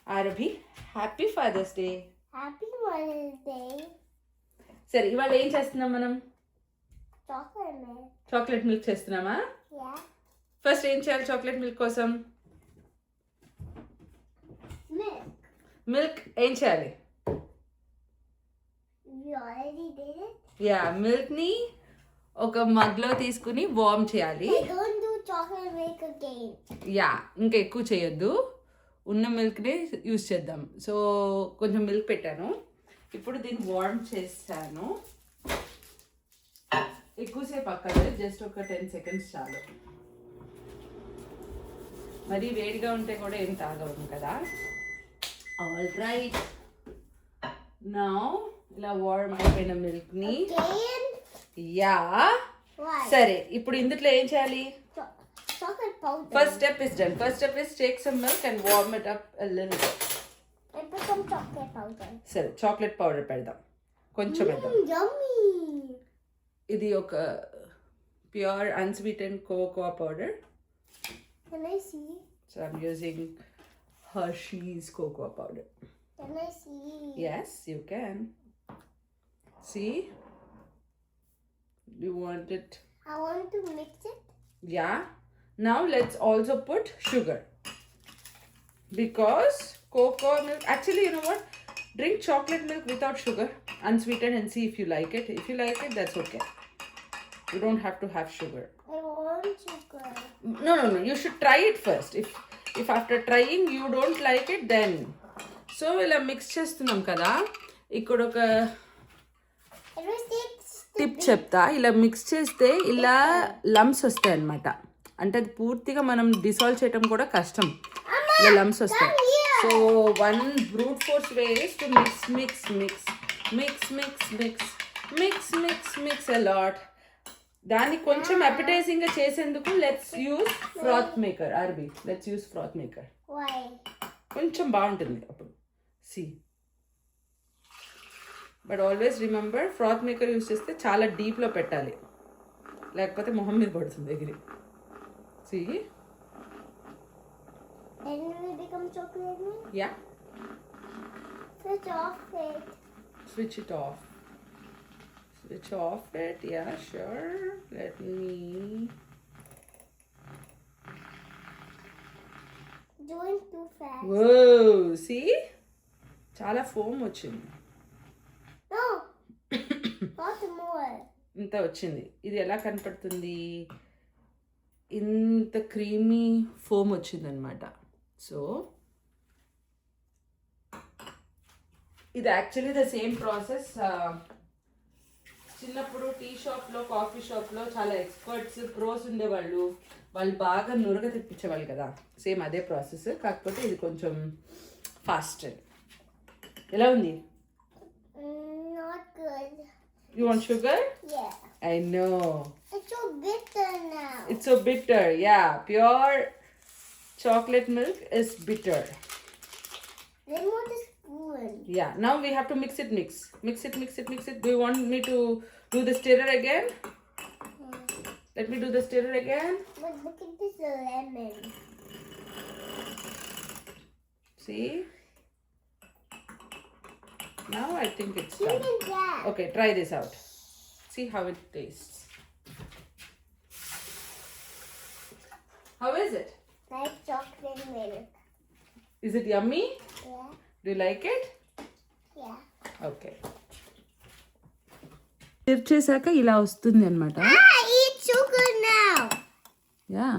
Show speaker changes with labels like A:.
A: Arabhi happy Father's Day.
B: Happy Mother's Day.
A: సరే ఇవాళ ఏం చేస్తున్నాం మనం? చాక్లెట్ మిల్క్ చేస్తున్నామా? ఫస్ట్ ఏం చేయాలి చాక్లెట్ మిల్క్ కోసం? మిల్క్ ఏం చేయాలి? యా, మిల్క్ ని ఒక మగ్ లో తీసుకుని వార్మ్ చేయాలి. యా, ఇంకా ఎక్కువ చేయొద్దు, ఉన్న మిల్క్ ని యూజ్ చేద్దాం. సో కొంచెం మిల్క్ పెట్టాను, ఇప్పుడు దీన్ని వార్మ్ చేస్తాను. ఎక్కువసేపు అక్కర్లేదు, జస్ట్ ఒక 10 seconds చాలు. మరి వేడిగా ఉంటే కూడా ఏం తాగవద్దు కదా. ఆల్ రైట్, నౌ ఇలా వార్మ్ అయిపోయిన మిల్క్ ని, యా సరే ఇప్పుడు ఇందులో ఏం చేయాలి? First step is done. First step is take some milk and warm it up a little bit. సరే చాక్లెట్ పౌడర్ పెడదాం, కొంచెం పెడదాం. ఇది ఒక pure unsweetened cocoa powder.
B: Can I see?
A: So I'm using Hershey's cocoa powder.
B: Can I see?
A: Yes, you can. See? You want it?
B: I want to mix it.
A: Yeah. Now let's also put sugar. Because cocoa milk, actually you know what? Drink chocolate milk without sugar, unsweetened, and see if you like it. If you like it, that's okay. You don't have to have sugar.
B: I want sugar.
A: No. You should try it first. If after trying you don't like it, then. So ఇలా mix చేస్తున్నాం కదా, ఇక్కడ ఒక tip చెప్తా. ఇలా mix చేస్తే ఇలా lumps వస్తాయి అన్నమాట. అంటే అది పూర్తిగా మనం డిసాల్వ్ చేయడం కూడా కష్టం, ఇలా లమ్స్ వస్తాయి. So one brute force way is to mix a lot. దాన్ని కొంచెం అపెటైజింగ్ గా చేసేందుకు లెట్స్ యూస్ ఫ్రాత్ మేకర్. ఆర్బీ, లెట్స్ యూస్ ఫ్రాత్ మేకర్. కొంచెం బాగుంటుంది అప్పుడు. See, but always remember, froth maker use చేస్తే చాలా డీప్లో పెట్టాలి, లేకపోతే మొహం మీద పడుతుంది ఎగిరి. See,
B: Then it will become chocolate milk?
A: Yeah.
B: Switch off it.
A: Switch it off. Switch off it. Yeah, sure. Let me.
B: Doing too fast.
A: Whoa, see? చాలా ఫోమ్ వచ్చింది.
B: No. Not more.
A: ఇంత వచ్చింది. ఇది ఎలా కనపడుతుంది? ఇంత క్రీమీ ఫోమ్ వచ్చింది అనమాట. సో ఇది యాక్చువల్లీ ద సేమ్ ప్రాసెస్. చిన్నప్పుడు టీ షాప్లో, కాఫీ షాప్లో చాలా ఎక్స్పర్ట్స్, ప్రోస్ ఉండేవాళ్ళు, వాళ్ళు బాగా నురగ తెప్పించేవాళ్ళు కదా. సేమ్ అదే ప్రాసెస్, కాకపోతే ఇది కొంచెం ఫాస్ట్. ఎలా ఉంది?
B: Not good.
A: You want sugar?
B: Yeah.
A: I know.
B: It's so bitter now.
A: It's so bitter. Yeah, pure chocolate milk is bitter.
B: Then what is spoon?
A: Yeah, now we have to mix it. Do you want me to do the stirrer again? Let me do the stirrer again.
B: But look at this lemon.
A: See? Now I think it's
B: Give
A: done.
B: me that.
A: Okay, try this out. See how it tastes. How is it?
B: Like chocolate milk.
A: Is it yummy?
B: Yeah.
A: Do you like it?
B: Yeah.
A: Okay. Stir చేశాక ఇలా వస్తుంది అనమాట.
B: I eat sugar now.
A: Yeah.